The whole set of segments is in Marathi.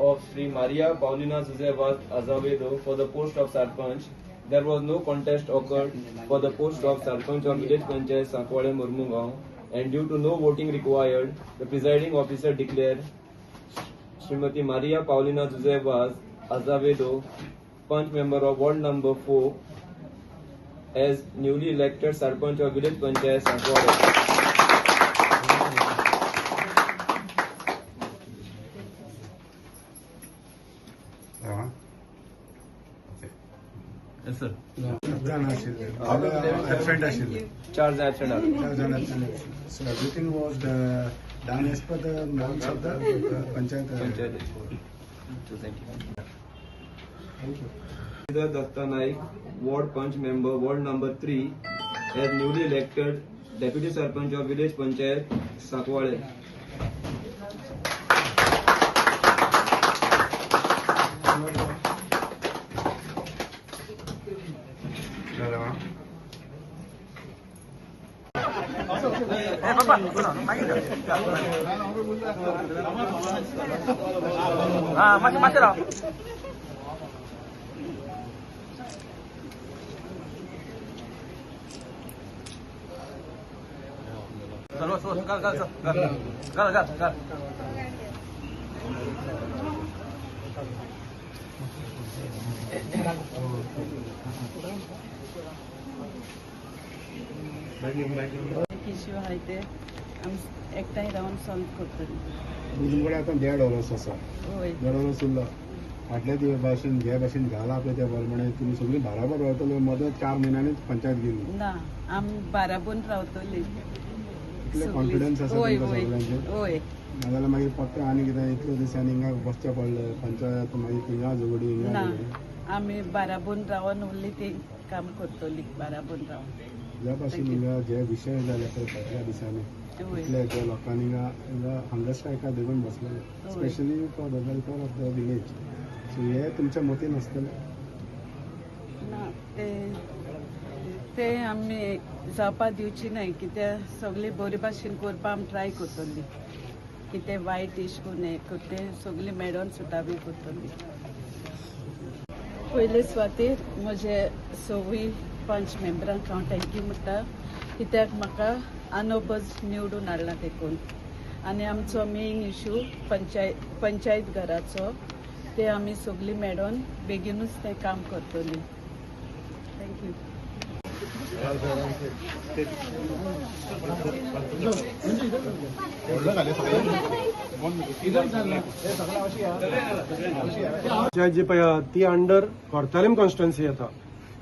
of Sri Maria Paulina Josevas Azevedo for the post of Sarpanch. There was no contest occurred for the post of Sarpanch of Village Panchayat Sakwale Murmungaon, and due to no voting required, the presiding officer declared Srimati Maria Paulina Josevas Azevedo, Panch member of Ward number 4, as newly elected Sarpanch of Village Panchayat Sakwale. Yes, sir. Absent ashile. Charge absent. So everything was done as per the norms of the panchayat. Thank you. Datta Naik, Ward Panch member, Ward number 3, as newly elected Deputy Sarpanch of Village Panchayat Sakwale. Masih dah. Gal. Issue आहे ते एकटाही राहून सॉल्व करतली. तुमकडे आता देड वर्स आसा. होय. देड वर्स उरला. फाटल्या दिवस भाशेन जे भाशेन घाला पळय त्या प्रमाणे तुम्ही सगळी बराबर रावतले. मदत 4 महिन्यांनीच पंचायत गेली. ना आमी बाराबून रावतली. इतले कॉन्फिडन्स आसा तुमकां सगळ्यांचेर. होय. नाजाल्यार मागीर पत्ते आनी कितें इतले दिसांनी हिंगा बसचें पडलें. पंचायत मागीर थिंगा झगडी हिंगा झगडी. आमी बाराबून रावन उरली ते काम करतली. बाराबून रावन ज्या भाशेन हिंगा जे विशय जाले पळय फाटल्या दिसांनी इतले त्या लोकांनी हिंगा हंगर स्ट्रायकार देऊन बसलेले. Specially for the welfare of the village. So हे तुमच्या मतीन आसतलें ना. ते आमी जावपा दिवची न्हय. कित्याक सगळी बरे भाशेन करपा आमी ट्राय करतली. कितें वायट इश्य करून हें करतें सगळी मेळोन सुटावी करतली. पयले सुवातेर म्हजे सगळी पंच मेंबरांक हांव थँक्यू म्हणटा. कित्याक म्हाका आनोबज निवडून हाडला देखून. आनी आमचो मेन इश्यू पंचायत घराचो ते आमी सगळी मेळोन बेगीनूच तें काम करतली. थँक्यू. जी पळय ती अंडर कोर्तालीम कॉन्स्टिट्युएन्सी येता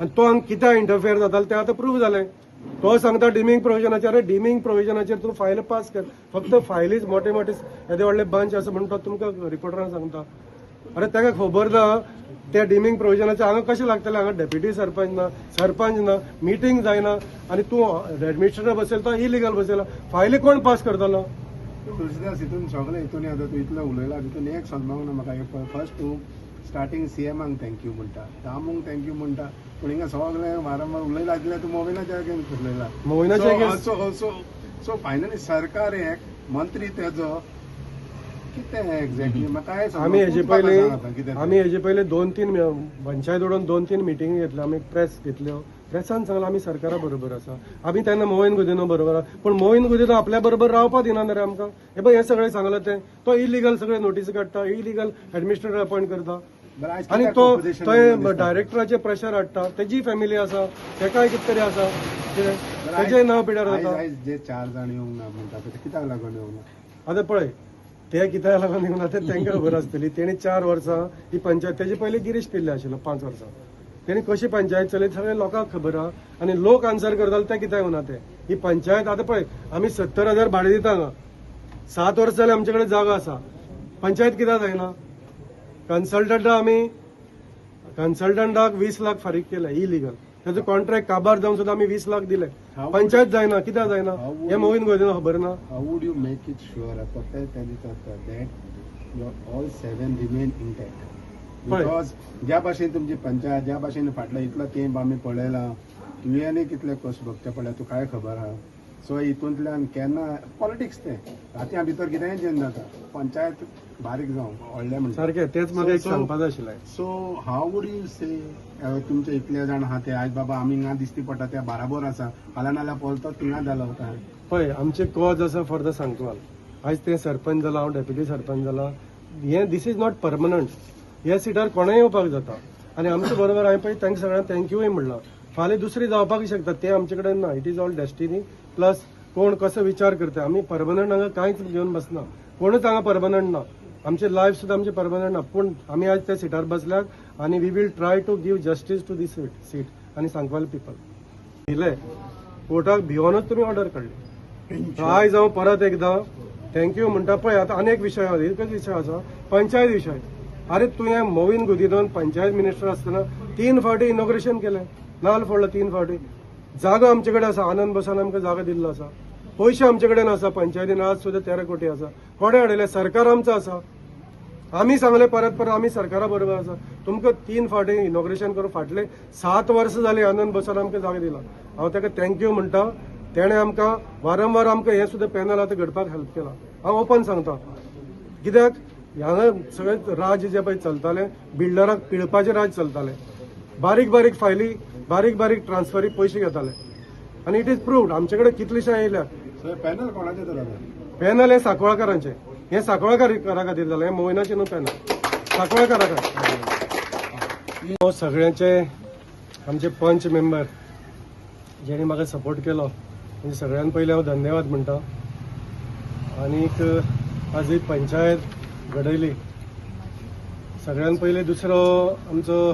आनी तो हांगा कित्याक इंटरफियर जातालो तें आतां प्रूव्ह जालें. तो सांगता डिमींग प्रोविजनाचेर. अरे डिमींग प्रोविजनाचेर तूं फायल पास कर. फक्त फायलीच मोठे मोठे येदे व्हडले बंच आसा म्हणून तो तुमकां रिपोर्टरान सांगता. अरे ताका खबर ना त्या डिमींग प्रोविजनाचें हांगा कशें लागतलें. हांगा डेप्युटी सरपंच ना मिटींग जायना आनी तूं एडमिनिस्ट्रेटर बसयला तो इलिगल बसयला. फायली कोण पास करतलो. तुळशीदास हितून सगळे हितून आतां तूं इतलो उलयला तितून एक सन्मान ना म्हाका. फर्स्ट तूं स्टार्टींग सीएमांक थँक्यू म्हणटा. दामूंक थँक्यू म्हणटा. पूण हिंगा सगळे वारंवार उलयला कित्याक तूं मोविनाच्या अगेन्स्ट उलयला. मोविनाच्या अगेन्स्ट. सो फायनली सरकार एक मंत्री तेजो कितें एक्झॅक्टली म्हाका आमी हेजे पयले 2-3 पंचायत वडोवन 2-3 मिटींग घेतल्यो. आमी प्रेस घेतल्यो. प्रेसान सांगलां आमी सरकारा बरोबर आसा. आमी तेन्ना मोहीन गुदिनो बरोबर आसा. पूण मोहीन गुदिनो आपल्या बरोबर रावपा दिना रे आमकां. हे पळय हें सगळें सांगलां तें. तो इलिगल सगळे नोटीस काडटा. इलिगल एडमिनिस्ट्रेटर अपॉयंट करता. आनी तो थंय डायरेक्टराचेर प्रेशर हाडटा. तेजी फॅमिली आसा. तेकाय कितें तरी आसा. तेजेय नांव पिड्यार जाता. जे 4 जाण येवंक ना म्हणटा ते कित्याक लागून येवंक ना. आतां पळय ते कित्याक लागून येवंक ना ते तांकां खबर आसतली. तेणी 4 वर्सां ही पंचायत. तेजे पयलीं गिरीश पिल्ले आशिल्लो 5 वर्सां. तेणी कशी पंचायत चलयत सगळे लोकांक खबर आहा. आनी लोक आन्सर करताले ते कित्याक येवना ते. ही पंचायत आतां पळय आमी 70,000 भाडें दिता हांगा. 7 वर्सां जाली आमचे कडेन जागा आसा. पंचायत कित्याक जायना. कन्सल्टंटाक 20 लाख फारीक केले इलिगल. त्याचं कॉन्ट्रॅक्ट काबार जावन सुद्धा आम्ही 20 लाख दिले. पंचायत जायना. कित्याक जायना हे मोहीन गोयना खबर ना. How would you make it sure that all 7 remain intact. Because ज्या भाशेन तुमची पंचायत ज्या भाशेन फाटल्या इतलो तेंप आमी पळयला तुवेंनी कितले कश्ट भोगचे पडल्या तू काय खबर आहा. सो हितूंतल्यान केन्ना पॉलिटिक्स तें रातया भितर कितेंय चेंज जाता पंचायत बारीक जावं व्हडलें म्हणटा सारकें तेच म्हाका एक सांगपाक आशिल्लें. सो हाव वूड यू से तुमचे इतले जाण आहा ते आयज बाबा आमी हिंगा दिसती पडटा त्या बाराबर आसा फाल्यां नाल्यार पळतो थिंगा जालो काय पळय आमचे कॉज आसा फॉर द सांकवाल. आयज ते सरपंच जाला, हांव डेप्युटी सरपंच जाला. हे दीस इज नॉट परमनंट. ह्या सिटार कोणेय येवपाक जाता आनी आमचे बरोबर हांवें पळय तांकां सगळ्यांक थँक्यूय म्हणलां. फाल्यां दुसरी जावपाक शकता ते आमचे कडेन ना. It is all destiny plus कोण कसो विचार करता. आमी परमनंट हांगा कांयच घेवन बसना. कोणूच हांगा परमनंट ना. आमचे लायफ सुद्दां आमचे परमनंट ना. पूण आमी आज त्या सिटार बसल्यात आनी we will try to give justice to this seat आनी सांकवाल पीपल. दिले कोर्टाक भिवनूच तुमी ऑर्डर काडली. आयज हांव परत एकदां थँक्यू म्हणटा. पळय आतां आनीक विशय एकच विशय आसा पंचायत विशय. अरे तुवें मोविन गुदिनोन पंचायत मिनिस्टर आसतना 3 फावटी इनॉग्रेशन केलें. नाल्ल फोडलो 3 फावटी. जागो आमचे कडेन आसा. आनंद बसान आमकां जागो दिल्लो आसा. पयशे आमचे कडेन आसा. पंचायतीन आज सुद्दां 13 कोटी आसा. कोणे हाडले? सरकार आमचो आसा. आमी सांगले परत परत आमी सरकारा बरोबर आसा. तुमकां 3 फावटी इनॉग्रेशन करून फाटले 7 वर्सां जालीं आनंद बसान आमकां जागो दिला. हांव ताका थँक्यू म्हणटा. तेणें आमकां वारंवार आमकां हें सुद्दां पॅनल आतां घडपाक हेल्प केला. हांव ओपन सांगता. कित्याक हांगा सगळें राज जें पळय चलतालें बिल्डराक पिळपाचें राज चलतालें. बारीक बारीक फायली बारीक बारीक ट्रान्सफरी पयशे घेताले आनी इट इज प्रूव्ड. आमचे कडेन कितलेशे येयल्यात. सो पॅनल कोणाचें तर आसा? पॅनल हें सांकवाळकारांचें. हें सांकवाळकारा खातीर जालें. हें मोविनाचें न्हू पॅनल. सांकवाळकारा खातीर. सगळ्यांचे आमचे पंच मेंबर जेणे म्हाका सपोर्ट केलो म्हणजे सगळ्यान पयलीं हांव धन्यवाद म्हणटा. आनीक आज ही पंचायत घडयली. सगळ्यान पयलीं दुसरो आमचो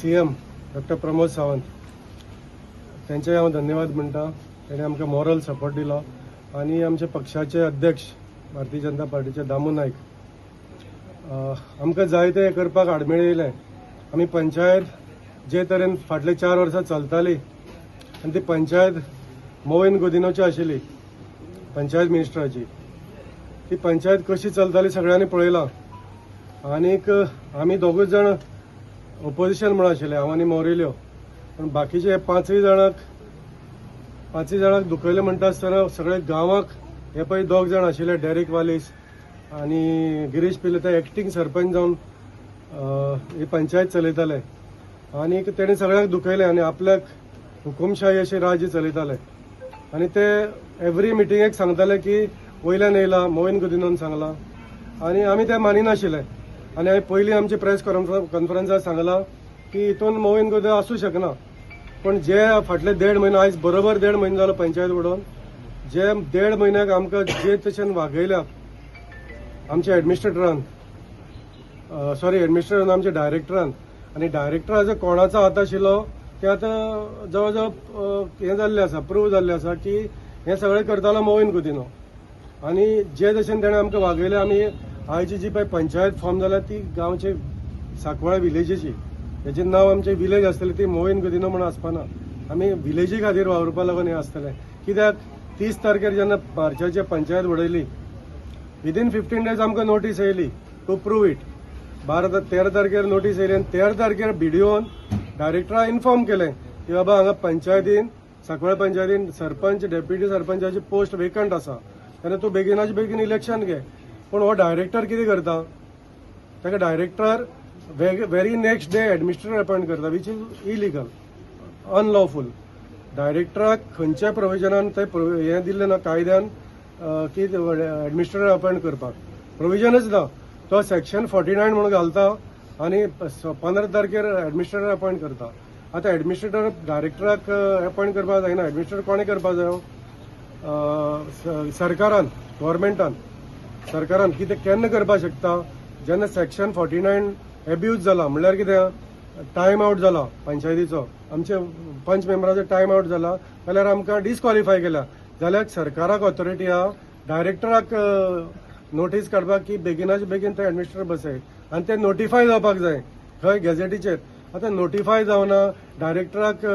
सीएम डॉक्टर प्रमोद सावंत त्यांचे हांव धन्यवाद म्हणटा. तेणें आमकां मॉरल सपोर्ट दिलो. आनी आमचे पक्षाचे अध्यक्ष भारतीय जनता पार्टीचे दामू नायक आमकां जायते हें करपाक आडमेळयलें. आमी पंचायत जे तरेन फाटले 4 वर्सां चलताली आनी ती पंचायत मोविन गुदिनोची आशिल्ली पंचायत मिनिस्टराची. ती पंचायत कशी चलताली सगळ्यांनी पळयलां. आनीक आमी दोगूच जाण ऑपोजिशन म्हणून आशिल्ले हांव आनी मोरिल्यो. पूण बाकीचे 5 जाणांक दुखयले म्हणटा आसतना सगळे गांवाक हे पळय 2 जाण आशिल्ले डेरेक वालीस आनी गिरीश पिले ते एक्टींग सरपंच जावन ही पंचायत चलयताले. आनीक तेणें सगळ्यांक दुखयले आनी आपल्याक हुकुमशाही अशें राज्य चलयताले. आनी ते एवरी मिटिंगेक सांगताले की वयल्यान येयला मोविन गुदिनोन सांगला आनी आमी ते मानिनाशिल्ले. आनी हांवें पयलीं आमची प्रेस कॉन्फरन्साक सांगलां की हितून मोविन गुदिनो आसूं शकना. पण जे फाटले 1.5 म्हयने आयज बरोबर 1.5 म्हयने जालो पंचायत उडोवन. जे 1.5 म्हयन्याक आमकां जे तशें वागयल्या आमच्या एडमिनिस्ट्रेटरान आमच्या डायरेक्टरान. आनी डायरेक्टराचो कोणाचो हात आशिल्लो ते आतां जवळ जवळ हें जाल्लें आसा प्रूव जाल्लें आसा की हें सगळें करतालो मोविन गुदिनो. आनी जे तशें तेणें आमकां वागयलें आमी आयची जी पळय पंचायत फॉर्म जाल्या ती गांवचे सांकवाळ विलेजीची. तेजें नांव आमचें विलेज आसतलें ती मोविन गुदिनो म्हणून आसपाना. आमी विलेजी खातीर वावरपा लागून हें आसतलें. कित्याक 30 तारखेर जेन्ना मार्चाची पंचायत उडयली विदीन 15 days आमकां नोटीस येयली टू प्रूव इट. 13 तारखेर नोटीस येयली आनी 13 तारखेर BDOन डायरेक्टराक इन्फॉर्म केलें की बाबा हांगा पंचायतीन सांकवाळ पंचायतीन सरपंच डेप्युटी सरपंचाची पोस्ट वेकंट आसा तेन्ना तूं बेगिनाचे बेगीन इलेक्शन घे. पूण हो डायरेक्टर कितें करता ताका director very next day administrator appoint करता विच इज इलिगल अनलॉफूल. डायरेक्टराक खंयच्या प्रोविजनान ते हें दिल्लें ना कायद्यान की एडमिनिस्ट्रेटर अपॉयंट करपाक प्रोविजनच ना. तो सेक्शन 49 म्हणून घालता आनी 15 तारखेर एडमिनिस्ट्रेटर अपॉयंट करता. आतां एडमिनिस्ट्रेटर डायरेक्टराक अपॉयंट करपाक जायना. एडमिनिस्ट्रेटर कोणें करपाक जायो? सरकारान गव्हर्मेंटान सरकारान कितें केन्ना करपाक शकता जेन्ना सेक्शन 49 एब्यूज जाला म्हणल्यार कितें टायम आउट जाला पंचायतीचो आमचे पंच मेंबराचो टायम आउट जाला जाल्यार आमकां डिस्क्वॉलिफाय केल्या. जाल्यार सरकाराक ऑथॉरिटी आहा डायरेक्टराक नोटीस काडपाक की बेगिनाचे बेगीन ते एडमिनिस्ट्रेटर बसय आनी ते नोटिफाय जावपाक जाय खंय गॅझेटीचेर. आतां नोटिफाय जावना डायरेक्टराक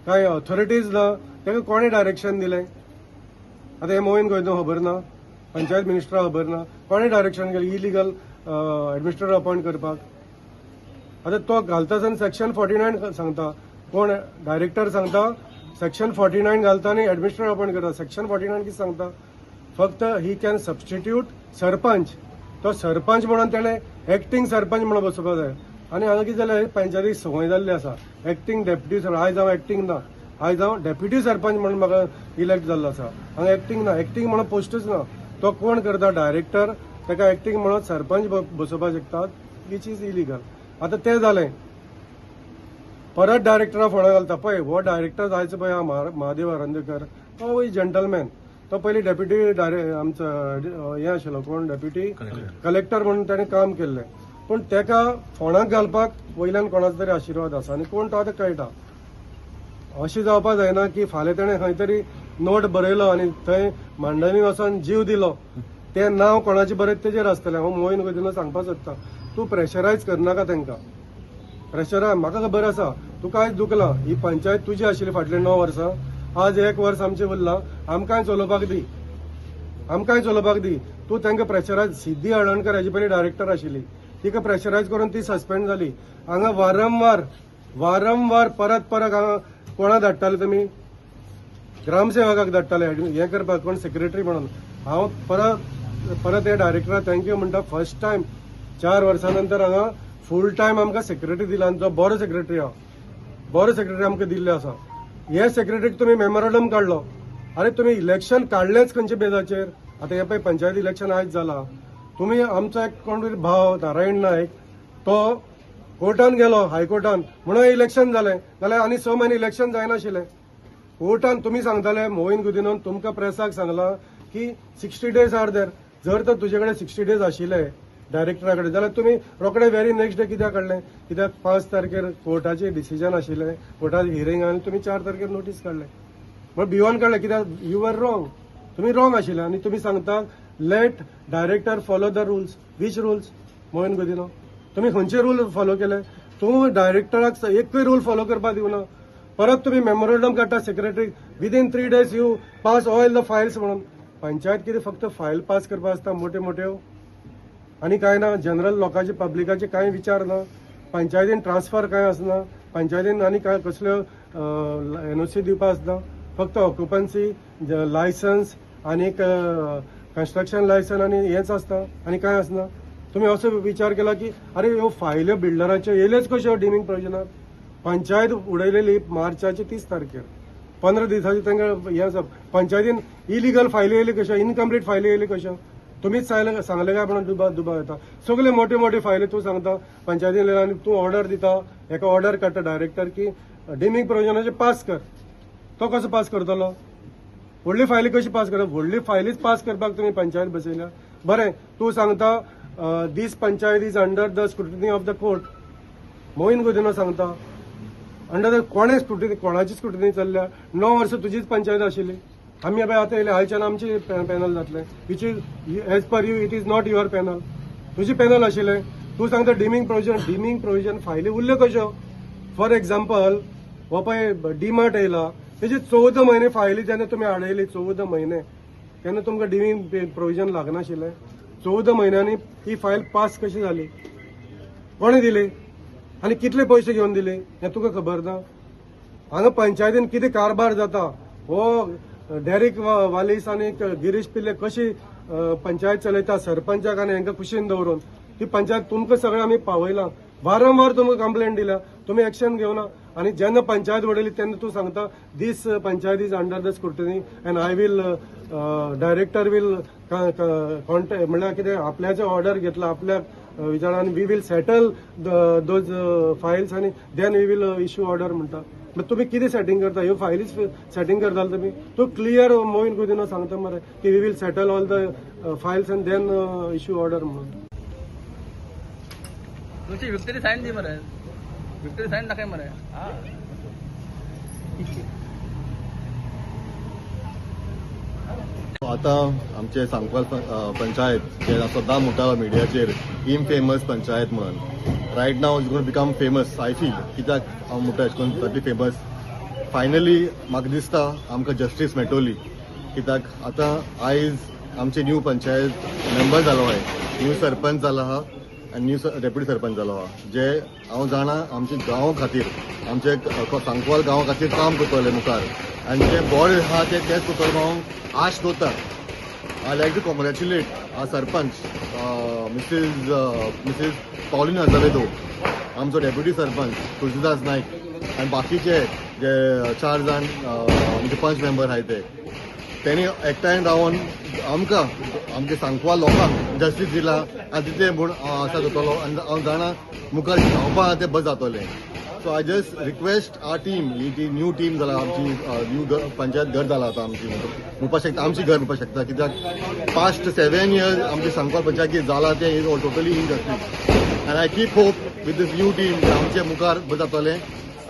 कांय ऑथॉरिटीज ना ताका कोणें डायरेक्शन दिलें? आतां हें मोविन गुदिनो खबर ना पंचायत मिनिस्टराक खबर ना कोणें डायरेक्शन केलें इलिगल एडमिनिस्ट्रेटर अपॉयंट करपाक. आतां तो घालता आसतना सेक्शन 49 सांगता कोण डायरेक्टर सांगता सेक्शन 49 घालता आणि ऍडमिनिस्ट्रेटर अपॉइंट करता. सेक्शन 49 कितें सांगता, फक्त ही कॅन सबस्टिट्यूट सरपंच. तो सरपंच म्हणून ताणें एक्टींग सरपंच म्हणून बसोवपाक जाय. आनी हांगा कितें जालें, पंचायतीक संवय जाल्ली आसा एक्टींग डेप्युटी सरपंच. आयज हांव एक्टींग ना, आयज हांव डेप्युटी सरपंच म्हणून म्हाका इलेक्ट जाल्लो आसा. हांगा एक्टींग ना, एक्टींग म्हणून पोस्टूच ना. तो कोण करता, डायरेक्टर. ताका एक्टींग म्हणून सरपंच बसोवपाक शकतात, विच इज इलिगल. आतां तें जालें, परत डायरेक्टरा फुडें घालता. पळय हो डायरेक्टर जायचो पळय महादेव आरांदेकर, तो जंटलमॅन. तो पयलीं डेप्युटी आमचो हें आशिल्लो, कोण डेप्युटी कलेक्टर म्हणून ताणें काम केल्लें. पूण ताका फोंडाक घालपाक वयल्यान कोणाचो तरी आशिर्वाद आसा आनी कोण तो आतां कळटा. अशें जावपाक जायना की फाल्यां ताणें खंय तरी नोट बरयलो आनी थंय मांडणी वचोन जीव दिलो, तें नांव कोणाचें बरें तेजेर आसतलें. हांव मोहीन गोदीनो सांगपाक सोदतां, तूं प्रेशरायज करनाका तांकां. प्रेशराय म्हाका खबर आसा, तुका आयज दुखलां. ही पंचायत तुजी आशिल्ली फाटलीं 9 वर्सां, आज 1 वर्स आमचें उरलां. आमकांय चलोवपाक दी, आमकांय चलोवपाक दी. तूं तांकां प्रेशरायज. सिद्धी हळर्णकर हाजी पयलीं डायरेक्टर आशिल्ली, तिका प्रेशरायज करून ती सस्पेंड जाली. हांगा वारंवार परत हांगा कोणाक धाडटाले तुमी, ग्रामसेवकाक धाडटाले हें करपाक, कोण सेक्रेटरी म्हणून. हांव परत हे डायरेक्टराक थँक्यू म्हणटा. फर्स्ट टायम 4 वर्सां नंतर हांगा फूल टायम आमकां सेक्रेटरी दिला आनी तो बरो सेक्रेटरी आमकां दिल्ले आसा. हे सेक्रेटरीक तुमी मेमोरंडम काडलो. अरे तुमी इलेक्शन काडलेंच खंयच्या बेजाचेर. आतां हे पळय पंचायत इलेक्शन आयज जाला. तुमी आमचो एक कोण तरी भाव नारायण नायक, तो कोर्टान गेलो, हायकोर्टान, म्हणून इलेक्शन जालें. जाल्यार आनी 6 म्हयने इलेक्शन जायनाशिल्लें. कोर्टान तुमी सांगताले, मोहीन गुदिनोन तुमकां प्रेसाक सांगलां की 60 days आर देर. जर तर तुजे कडेन 60 days आशिल्ले डायरेक्टरा कडेन, जाल्यार तुमी रोखडे व्हेरी नेक्स्ट डे कित्याक काडलें. कित्याक 5 तारखेर कोर्टाचें डिसिजन आशिल्लें, कोर्टाचें हियरींग आनी तुमी 4 तारखेर नोटीस काडलें. म्हण भिवून काडलें, कित्याक यू आर रॉंग. तुमी रॉंग आशिल्ले आनी तुमी सांगता let director follow the rules. Which rules मोहीन गुदिनो? तुमी खंयचे रूल फॉलो केले? तूं डायरेक्टराक एकूय रूल फॉलो करपाक दिवना. परत तुमी मेमोरंडम काडटा सेक्रेटरीक, within 3 days you pass all the files म्हणून. पंचायत कितें फक्त फायल पास करपाक आसता मोठ्यो आनी कांय ना. जनरल लोकांचे पब्लिकाचे कांय विचार ना. पंचायतीन ट्रान्सफर कांय आसना. पंचायतीन आनी कांय कसल्यो NOC दिवपाक आसना. फक्त ऑक्युपन्सी लायसन्स आनी कन्स्ट्रक्शन लायसन्स आनी हेंच आसता आनी कांय आसना. तुमी असो विचार केला की अरे ह्यो फायल्यो बिल्डराच्यो येयल्योच कश्यो डिमींग प्रोविजनाक. पंचायत उडयलेली मार्चाची 30 तारखेर, 15 दिसांची तांकां हें आसा. पंचायतीन इलिगल फायली येयली कश्यो, इनकम्प्लीट फायली येयली कश्यो. तुमीच सांगले काय म्हणून दुबाव येता. सगळे मोठे फायली तूं सांगता पंचायतीन आनी तूं ऑर्डर दिता, एका ऑर्डर काडटा डायरेक्टर की डिमींग प्रोविजनाचे पास कर. तो कसो पास करतलो? व्हडली फायली कशी पास करता? व्हडली फायलीच पास करपाक तुमी पंचायत बसयल्या. बरें, तूं सांगता this panchayat is under the scrutiny of the court. मोहीन गुदिनो सांगता अंडर द कोणाची स्क्रुटिनी चल्ल्या? 9 वर्सां तुजीच पंचायत आशिल्ली. आमी पळय आतां येयले, आयच्यान आमचे पॅनल जातले, which is as per you it is not your panel. तुजी पॅनल आशिल्ले. तूं सांगता डिमींग प्रोविजन फायली उरल्यो कश्यो? फॉर एक्झाम्पल हो पळय डीमार्ट येयला, तेजे 14 म्हयने फायली जेन्ना तुमी हाडयली, 14 म्हयने, तेन्ना तुमकां डिमींग प्रोविजन लागनाशिल्लें. 14 म्हयन्यांनी ही फायल पास कशी जाली? कोणे दिली आनी कितले पयशे घेवन दिले हें तुका खबर ना. हांगा पंचायतीन कितें कारभार जाता हो डेरिक वालीस आनी गिरीश पिल्ले कशी पंचायत चलयता सरपंचाक आनी हांकां कुशीन दवरून. ती पंचायत तुमकां सगळें आमी पावयलां. वारंवार तुमकां कंप्लेंट दिल्या, तुमी एक्शन घेवना. आनी जेन्ना पंचायत उडयली तेन्ना तूं सांगता this panchayat is under the scrutiny and I will director will contact म्हणल्यार कितें आपल्याचो ऑर्डर घेतला आपल्या विचारान we will settle those files आनी then we will issue order म्हणटा. तुम्ही कितें सेटिंग करता? ह्यो फायलीच सेटिंग करताले तुमी. तूं क्लियर मोहीन गुदिनो सांगता मरे की we will settle all the files and then issue order म्हणून. तुमची विक्टरी सायन दी मरे, विक्टरी सायन दाखय मरे. आता आमचे सांकवाल पंचायत जे सदां म्हणटा मिडियाचेर इनफेमस पंचायत म्हणून, रायट नाव इज गोन बिकम फेमस. आय फील कित्याक हांव म्हणटा अशें करून सारकी फेमस. फायनली म्हाका दिसता आमकां जस्टीस मेळटली. कित्याक आतां आयज आमचे न्यू पंचायत मेंबर जालो आहाय, न्यू सरपंच जाला आहा आनी न्यू डेप्युटी सरपंच जालो हा जे हांव जाणा आमच्या गांवा खातीर आमचे सांकवाल गांवा खातीर काम करतले मुखार आनी जे बोर्ड आहा तेच करतलो हांव आश दवरता. I like to congratulate our sarpanch Mrs Paulina Azavedo, आमचो डेप्युटी सरपंच तुळशीदास नायक आनी बाकीचे जे 4 जाण आमचे पंच मेंबर आहाय ते त्यांनी एकठांय रावन आमकां आमच्या सांकवाल लोकांक जस्टीस दिला आनी तितले म्हूण हांव आशा करतलो आनी हांव जाणा मुखार धांवपा ते बस जातलें. So I just request our team ही ती न्यू टीम जाला आमची न्यू पंचायत घर जाला आतां आमची म्हणपाक शकता आमची घर म्हणपाक शकता कित्याक पास्ट 7 years आमची सांकवाल पंचायत जाला ते इज टोटली इनजस्टीस आनी I keep hope with this new team आमचे मुखार बस जातलें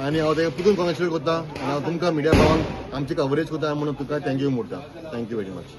आनी हांव तेका परतून कॉंग्रॅच्युलेट करता आनी हांव तुमकां मिडिया पावन आमची कवरेज करता म्हणून तुका थँक्यू म्हणटा. Thank you very much.